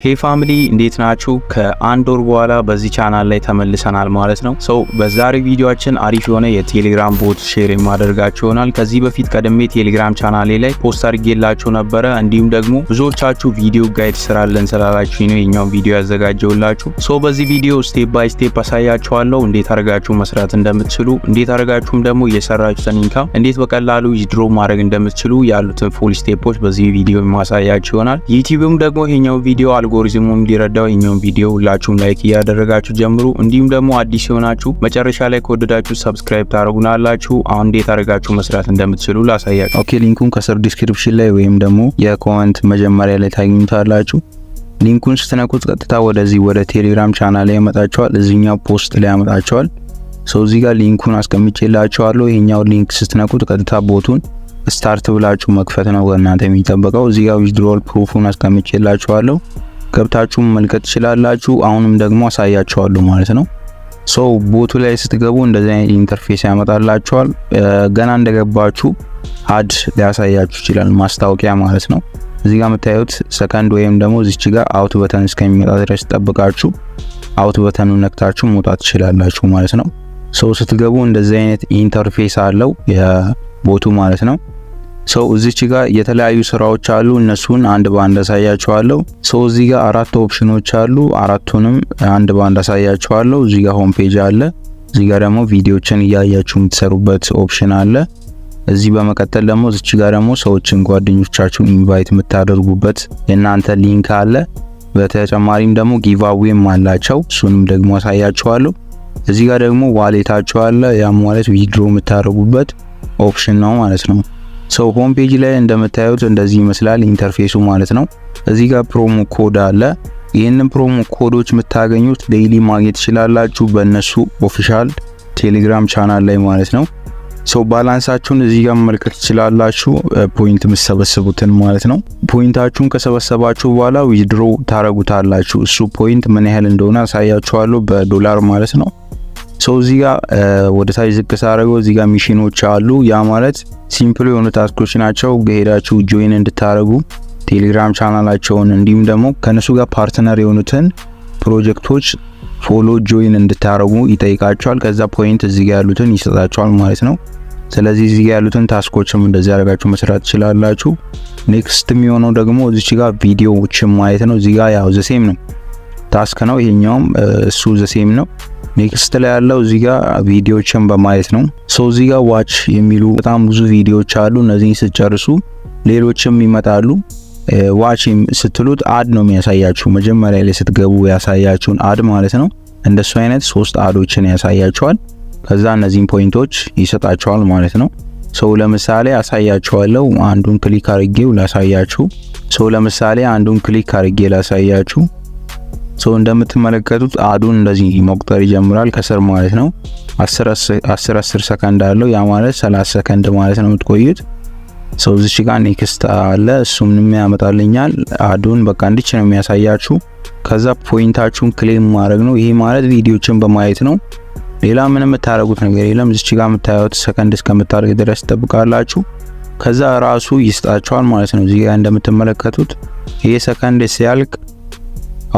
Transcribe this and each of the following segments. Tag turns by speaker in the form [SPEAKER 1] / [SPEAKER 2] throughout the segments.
[SPEAKER 1] ሄይ ፋሚሊ እንዴት ናችሁ? ከአንድ ወር በኋላ በዚህ ቻናል ላይ ተመልሰናል ማለት ነው። በዛሬው ቪዲዮአችን አሪፍ የሆነ የቴሌግራም ቦት ሼር የማደርጋችሁ ይሆናል። ከዚህ በፊት ቀድሜ ቴሌግራም ቻናሌ ላይ ፖስት አድርጌላችሁ ነበረ። እንዲሁም ደግሞ ብዙዎቻችሁ ቪዲዮ ጋይድ ስራለን ስላላችሁ ነው የኛውን ቪዲዮ ያዘጋጀውላችሁ። በዚህ ቪዲዮ ስቴፕ ባይ ስቴፕ አሳያችኋለሁ እንዴት አድርጋችሁ መስራት እንደምትችሉ፣ እንዴት አድርጋችሁም ደግሞ የሰራችሁትን ኢንካም እንዴት በቀላሉ ዊዝድሮ ማድረግ እንደምትችሉ ያሉትን ፉል ስቴፖች በዚህ ቪዲዮ ማሳያችሁ ይሆናል። ዩቲዩብም ደግሞ ይሄኛው ቪዲዮ አልጎሪዝሙ እንዲረዳው ይሄኛውን ቪዲዮ ሁላችሁም ላይክ ያደረጋችሁ ጀምሩ። እንዲሁም ደግሞ አዲስ የሆናችሁ መጨረሻ ላይ ከወደዳችሁ ሰብስክራይብ ታደርጉናላችሁ። አሁን እንዴት አድርጋችሁ መስራት እንደምትችሉ ላሳያችሁ። ኦኬ ሊንኩን ከስር ዲስክሪፕሽን ላይ ወይም ደግሞ የኮሜንት መጀመሪያ ላይ ታገኙታላችሁ። ሊንኩን ስትነኩት ቀጥታ ወደዚህ ወደ ቴሌግራም ቻናል ላይ ያመጣችኋል። እዚህኛው ፖስት ላይ ያመጣችኋል። እዚህ ጋር ሊንኩን አስቀምጬላችኋለሁ። ይሄኛው ሊንክ ስትነኩት ቀጥታ ቦቱን ስታርት ብላችሁ መክፈት ነው እናንተ የሚጠበቀው። እዚህ ጋር ዊዝድሮል ፕሩፉን አስቀምጬላችኋለሁ። ገብታችሁ መልከት ትችላላችሁ። አሁንም ደግሞ አሳያችኋለሁ ማለት ነው። ቦቱ ላይ ስትገቡ እንደዚህ አይነት ኢንተርፌስ ያመጣላችኋል። ገና እንደገባችሁ አድ ሊያሳያችሁ ይችላል፣ ማስታወቂያ ማለት ነው። እዚህ ጋር የምታዩት ሰከንድ ወይም ደግሞ እዚች ጋር አውት በተን እስከሚመጣ ድረስ ጠብቃችሁ አውት በተኑን ነክታችሁ መውጣት ትችላላችሁ ማለት ነው። ስትገቡ እንደዚህ አይነት ኢንተርፌስ አለው የቦቱ ማለት ነው። እዚች ጋር የተለያዩ ስራዎች አሉ። እነሱን አንድ ባንድ አሳያችኋለሁ። እዚህ ጋር አራት ኦፕሽኖች አሉ። አራቱንም አንድ ባንድ አሳያችኋለሁ። እዚህ ጋር ሆም ፔጅ አለ። እዚህ ጋር ደግሞ ቪዲዮዎችን እያያችሁ የምትሰሩበት ኦፕሽን አለ። እዚህ በመቀጠል ደግሞ እዚች ጋር ደግሞ ሰዎችን ጓደኞቻችሁን ኢንቫይት የምታደርጉበት የናንተ ሊንክ አለ። በተጨማሪም ደግሞ ጊቫዌም አላቸው። እሱንም ደግሞ አሳያችኋለሁ። እዚህ ጋር ደግሞ ዋሌታቸው አለ። ያ ማለት ዊዝድሮ የምታደርጉበት ኦፕሽን ነው ማለት ነው። ሆም ፔጅ ላይ እንደምታዩት እንደዚህ ይመስላል ኢንተርፌሱ ማለት ነው። እዚህ ጋር ፕሮሞ ኮድ አለ። ይህንን ፕሮሞ ኮዶች የምታገኙት ዴይሊ ማግኘት ትችላላችሁ በእነሱ ኦፊሻል ቴሌግራም ቻናል ላይ ማለት ነው። ባላንሳችሁን እዚህ ጋር መመልከት ትችላላችሁ፣ ፖይንት የምትሰበስቡትን ማለት ነው። ፖይንታችሁን ከሰበሰባችሁ በኋላ ዊዝድሮ ታረጉታላችሁ። እሱ ፖይንት ምን ያህል እንደሆነ አሳያችኋለሁ በዶላር ማለት ነው። እዚህ ጋር ወደ ታች ዝቅ ሳረገው እዚህ ጋር ሚሽኖች አሉ። ያ ማለት ሲምፕል የሆኑ ታስኮች ናቸው። ሄዳችሁ ጆይን እንድታረጉ ቴሌግራም ቻናላቸውን እንዲሁም ደግሞ ከነሱ ጋር ፓርትነር የሆኑትን ፕሮጀክቶች ፎሎ ጆይን እንድታረጉ ይጠይቃቸዋል። ከዛ ፖይንት እዚህ ጋር ያሉትን ይሰጣቸዋል ማለት ነው። ስለዚህ እዚህ ጋር ያሉትን ታስኮችም እንደዚህ አድርጋችሁ መስራት ትችላላችሁ። ኔክስት የሚሆነው ደግሞ እዚህ ጋር ቪዲዮዎችን ማየት ነው። እዚህ ጋር ያው ዘሴም ነው ታስክ ነው። ይሄኛውም እሱ ዘሴም ነው። ኔክስት ላይ ያለው እዚህ ጋር ቪዲዮዎችን በማየት ነው። እዚህ ጋር ዋች የሚሉ በጣም ብዙ ቪዲዮዎች አሉ። እነዚህን ስትጨርሱ ሌሎችም ይመጣሉ። ዋች ስትሉት አድ ነው የሚያሳያችሁ። መጀመሪያ ላይ ስትገቡ ያሳያችሁን አድ ማለት ነው። እንደሱ አይነት 3 አዶችን ያሳያችኋል። ከዛ እነዚህን ፖይንቶች ይሰጣችኋል ማለት ነው። ለምሳሌ አሳያችኋለሁ። አንዱን ክሊክ አድርጌው ላሳያችሁ። ለምሳሌ አንዱን ክሊክ አድርጌ ላሳያችሁ። እንደምትመለከቱት አዱን እንደዚህ መቁጠር ይጀምራል ከስር ማለት ነው። 10 ሰከንድ አለው። ያ ማለት 30 ሰከንድ ማለት ነው የምትቆዩት። እዚች ጋር ኔክስት አለ። እሱም ያመጣልኛል አዱን በቃ እንዲች ነው የሚያሳያችሁ። ከዛ ፖይንታችሁን ክሌም ማድረግ ነው። ይሄ ማለት ቪዲዮችን በማየት ነው። ሌላ ምንም የምታረጉት ነገር የለም። እዚች ጋር የምታዩት ሰከንድ እስከምታደርግ ድረስ ተጠብቃላችሁ። ከዛ ራሱ ይስጣችኋል ማለት ነው። እዚህ ጋር እንደምትመለከቱት ይሄ ሰከንድ ሲያልቅ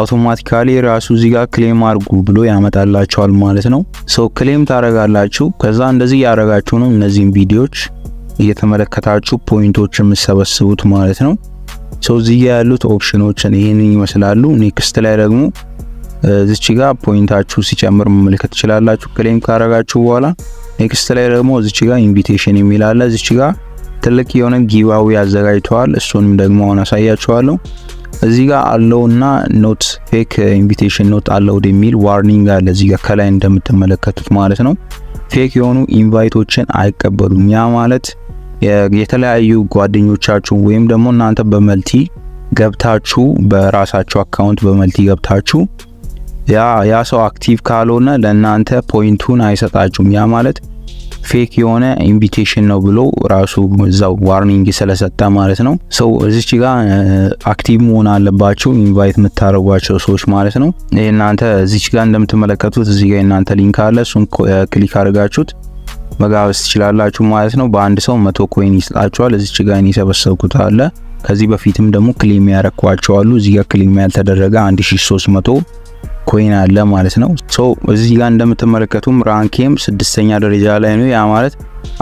[SPEAKER 1] አውቶማቲካሊ ራሱ እዚህ ጋር ክሌም አድርጉ ብሎ ያመጣላችኋል ማለት ነው። ክሌም ታረጋላችሁ። ከዛ እንደዚህ ያረጋችሁ ነው እነዚህን ቪዲዮዎች እየተመለከታችሁ ፖይንቶች የምትሰበስቡት ማለት ነው። እዚህ ጋር ያሉት ኦፕሽኖችን ይሄንን ይመስላሉ። ኔክስት ላይ ደግሞ እዚች ጋር ፖይንታችሁ ሲጨምር መመልከት ትችላላችሁ ክሌም ካረጋችሁ በኋላ። ኔክስት ላይ ደግሞ እዚች ጋር ኢንቪቴሽን የሚል አለ። እዚች ጋር ትልቅ የሆነ ጊቫዌ አዘጋጅተዋል። እሱንም ደግሞ አሁን አሳያችኋለሁ። እዚህ ጋር አለውና ኖት ፌክ ኢንቪቴሽን ኖት አለውድ የሚል ዋርኒንግ አለ እዚህ ጋር ከላይ እንደምትመለከቱት ማለት ነው። ፌክ የሆኑ ኢንቫይቶችን አይቀበሉም። ያ ማለት የተለያዩ ጓደኞቻችሁ ወይም ደግሞ እናንተ በመልቲ ገብታችሁ በራሳችሁ አካውንት በመልቲ ገብታችሁ ያ ሰው አክቲቭ ካልሆነ ለእናንተ ፖይንቱን አይሰጣችሁም። ያ ማለት ፌክ የሆነ ኢንቪቴሽን ነው ብሎ ራሱ እዛው ዋርኒንግ ስለሰጠ ማለት ነው። እዚች ጋር አክቲቭ መሆን አለባችሁ ኢንቫይት የምታረጓቸው ሰዎች ማለት ነው። እናንተ እዚች ጋር እንደምትመለከቱት እዚህ ጋር እናንተ ሊንክ አለ። እሱን ክሊክ አድርጋችሁት መጋበዝ ትችላላችሁ ማለት ነው። በአንድ ሰው 100 ኮይን ይሰጣችኋል። እዚች ጋር እኔ ሰበሰብኩት አለ ከዚህ በፊትም ደግሞ ክሌም ያረኳቸው አሉ። እዚህ ጋር ክሌም ያልተደረገ 1300 ኮይን አለ ማለት ነው። ሶ እዚህ ጋር እንደምትመለከቱም ራንኬም 6ኛ ደረጃ ላይ ነው። ያ ማለት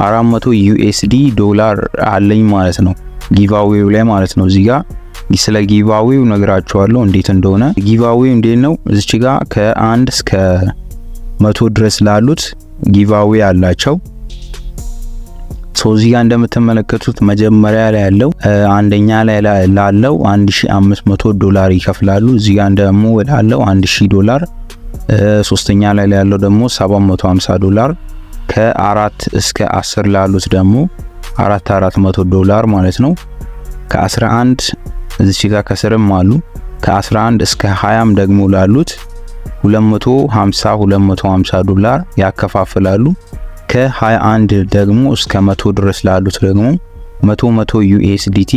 [SPEAKER 1] 400 ዩኤስዲ ዶላር አለኝ ማለት ነው ጊቫዌው ላይ ማለት ነው። እዚህ ጋር ስለ ጊቫዌው ነግራችኋለሁ እንዴት እንደሆነ። ጊቫዌው እንዴት ነው? እዚች ጋር ከ1 እስከ 100 ድረስ ላሉት ጊቫዌ አላቸው። ሶ እዚህ ጋር እንደምትመለከቱት መጀመሪያ ላይ ያለው አንደኛ ላይ ላለው 1500 ዶላር ይከፍላሉ። እዚህ ጋር ደግሞ ላለው 1000 ዶላር፣ ሶስተኛ ላይ ያለው ደግሞ 750 ዶላር፣ ከ4 እስከ 10 ላሉት ደግሞ 400 ዶላር ማለት ነው። ከ11 እዚህ ጋር ከስርም አሉ። ከ11 እስከ 20 ደግሞ ላሉት 250 ዶላር ያከፋፍላሉ። ከ21 ደግሞ እስከ 100 ድረስ ላሉት ደግሞ 100 ዩኤስዲቲ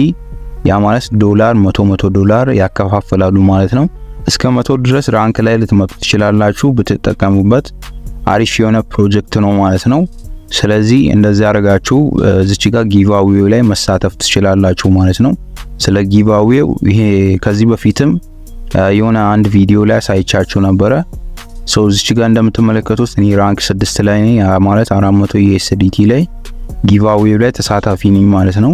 [SPEAKER 1] ያ ማለት ዶላር 100 ዶላር ያከፋፍላሉ ማለት ነው። እስከ 100 ድረስ ራንክ ላይ ልትመጡ ትችላላችሁ። ብትጠቀሙበት አሪፍ የሆነ ፕሮጀክት ነው ማለት ነው። ስለዚህ እንደዚህ አድርጋችሁ እዚች ጋር ጊቫዌው ላይ መሳተፍ ትችላላችሁ ማለት ነው። ስለ ጊቫዌው ይሄ ከዚህ በፊትም የሆነ አንድ ቪዲዮ ላይ ሳይቻችሁ ነበረ። ሶ እዚች ጋር እንደምትመለከቱት እኔ ራንክ 6 ላይ ነኝ ማለት 400 ዩኤስዲቲ ላይ ጊቫዌው ላይ ተሳታፊ ነኝ ማለት ነው።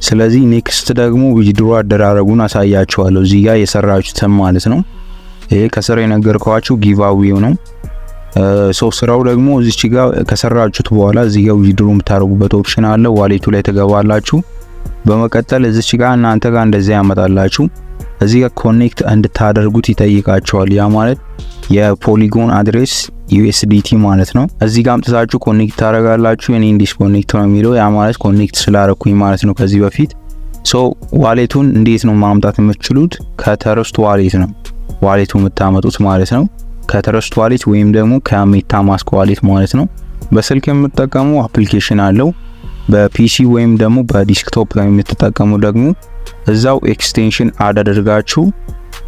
[SPEAKER 1] ስለዚህ ኔክስት ደግሞ ዊዝድሮ አደራረጉን አሳያችኋለሁ እዚህ ጋር የሰራችሁትን ማለት ነው። ይሄ ከስር የነገርኳችሁ ጊቫዌው ነው። ሶ ስራው ደግሞ እዚች ጋር ከሰራችሁት በኋላ እዚህ ጋር ዊዝድሮ የምታደርጉበት ኦፕሽን አለ። ዋሌቱ ላይ ተገባላችሁ። በመቀጠል እዚች ጋር እናንተ ጋር እንደዚህ ያመጣላችሁ። እዚህ ጋር ኮኔክት እንድታደርጉት ይጠይቃችኋል። ያ ማለት የፖሊጎን አድሬስ ዩኤስዲቲ ማለት ነው። እዚህ ጋር አምጥታችሁ ኮኔክት ታደርጋላችሁ። እኔ ዲስኮኔክት ነው የሚለው ያ ማለት ኮኔክት ስላረኩኝ ማለት ነው ከዚህ በፊት። ሶ ዋሌቱን እንዴት ነው ማምጣት የምትችሉት? ከትረስት ዋሌት ነው ዋሌቱ የምታመጡት ማለት ነው። ከትረስት ዋሌት ወይም ደግሞ ከሜታ ማስክ ዋሌት ማለት ነው። በስልክ የምትጠቀሙ አፕሊኬሽን አለው። በፒሲ ወይም ደግሞ በዲስክቶፕ ላይ የምትጠቀሙ ደግሞ እዛው ኤክስቴንሽን አድርጋችሁ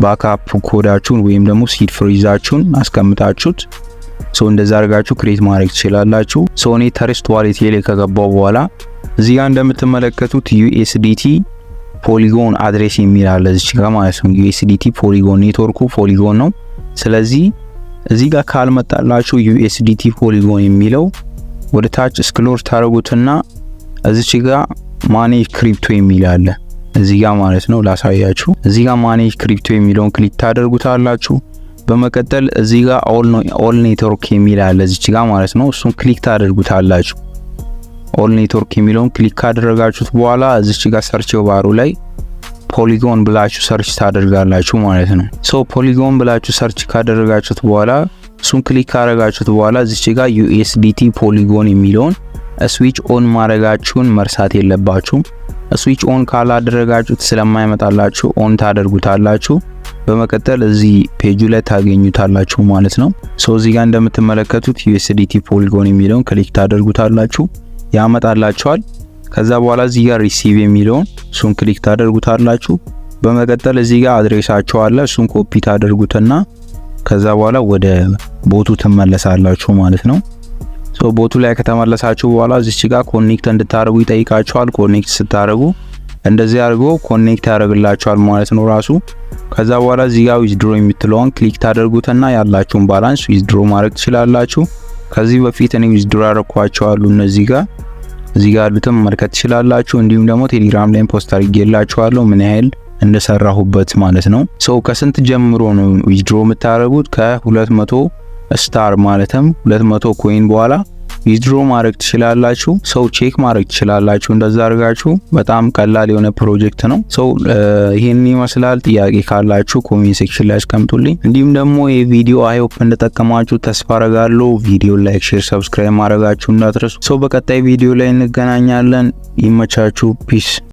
[SPEAKER 1] ባክአፕ ኮዳችሁን ወይም ደግሞ ሲድ ፍሪዛችሁን አስቀምጣችሁት ሶ እንደዛ አድርጋችሁ ክሬት ማድረግ ትችላላችሁ። ሶ እኔ ትረስት ዋሌት ላይ ከገባው በኋላ እዚህ ጋር እንደምትመለከቱት ዩኤስዲቲ ፖሊጎን አድሬስ የሚል አለ እዚህ ጋር ማለት ነው። ዩኤስዲቲ ፖሊጎን ኔትወርኩ ፖሊጎን ነው። ስለዚህ እዚህ ጋር ካልመጣላችሁ ዩኤስዲቲ ፖሊጎን የሚለው ወደ ታች ስክሮል ታረጉትና እዚህ ጋር ማኔጅ ክሪፕቶ የሚል አለ እዚህ ጋር ማለት ነው። ላሳያችሁ። እዚህ ጋር ማኔጅ ክሪፕቶ የሚለውን ክሊክ ታደርጉታላችሁ። በመቀጠል እዚህ ጋር ኦል ኔትወርክ የሚል አለ እዚህ ጋር ማለት ነው። እሱን ክሊክ ታደርጉታላችሁ። ኦል ኔትወርክ የሚለውን ክሊክ ካደረጋችሁት በኋላ እዚህ ጋር ሰርች ባሩ ላይ ፖሊጎን ብላችሁ ሰርች ታደርጋላችሁ ማለት ነው። ሶ ፖሊጎን ብላችሁ ሰርች ካደረጋችሁት በኋላ እሱን ክሊክ ካደረጋችሁት በኋላ እዚህ ጋር ዩኤስዲቲ ፖሊጎን የሚለውን ስዊች ኦን ማድረጋችሁን መርሳት የለባችሁም። ስዊች ኦን ካላደረጋችሁት ስለማይመጣላችሁ ኦን ታደርጉታላችሁ። በመቀጠል እዚህ ፔጁ ላይ ታገኙታላችሁ ማለት ነው። ሶ እዚህ ጋር እንደምትመለከቱት ዩኤስዲቲ ፖሊጎን የሚለውን ክሊክ ታደርጉታላችሁ፣ ያመጣላችኋል። ከዛ በኋላ እዚህ ጋር ሪሲቭ የሚለውን እሱን ክሊክ ታደርጉታላችሁ። በመቀጠል እዚህ ጋር አድሬሳችሁ አለ፣ እሱን ኮፒ ታደርጉትና ከዛ በኋላ ወደ ቦቱ ትመለሳላችሁ ማለት ነው። ሶ ቦቱ ላይ ከተመለሳችሁ በኋላ እዚች ጋር ኮኔክት እንድታደርጉ ይጠይቃችኋል። ኮኔክት ስታደርጉ እንደዚህ አድርጎ ኮኔክት ያደርግላችኋል ማለት ነው ራሱ። ከዛ በኋላ እዚህ ጋር ዊዝድሮ የምትለውን ክሊክ ታደርጉትና ያላችሁን ባላንስ ዊዝድሮ ማድረግ ትችላላችሁ። ከዚህ በፊት እኔ ዊዝድሮ ያደረኳቸው አሉ እዚህ ጋር ያሉትን መመልከት ትችላላችሁ። እንዲሁም ደግሞ ቴሌግራም ላይ ፖስት አድርጌላችኋለሁ ምን ያህል እንደሰራሁበት ማለት ነው። ሶ ከስንት ጀምሮ ነው ዊዝድሮ የምታደርጉት? ከ200 ስታር ማለትም 200 ኮይን በኋላ ዊዝድሮ ማድረግ ትችላላችሁ። ሰው ቼክ ማድረግ ትችላላችሁ። እንደዛ አድርጋችሁ በጣም ቀላል የሆነ ፕሮጀክት ነው። ሰው ይሄን ይመስላል። ጥያቄ ካላችሁ ኮሜንት ሴክሽን ላይ አስቀምጡልኝ። እንዲሁም ደግሞ ይሄ ቪዲዮ አይሆፕ እንደተጠቀማችሁ ተስፋ አረጋለሁ። ቪዲዮ ላይክ፣ ሼር፣ ሰብስክራይብ ማድረጋችሁ እንዳትረሱ። ሰው በቀጣይ ቪዲዮ ላይ እንገናኛለን። ይመቻችሁ። ፒስ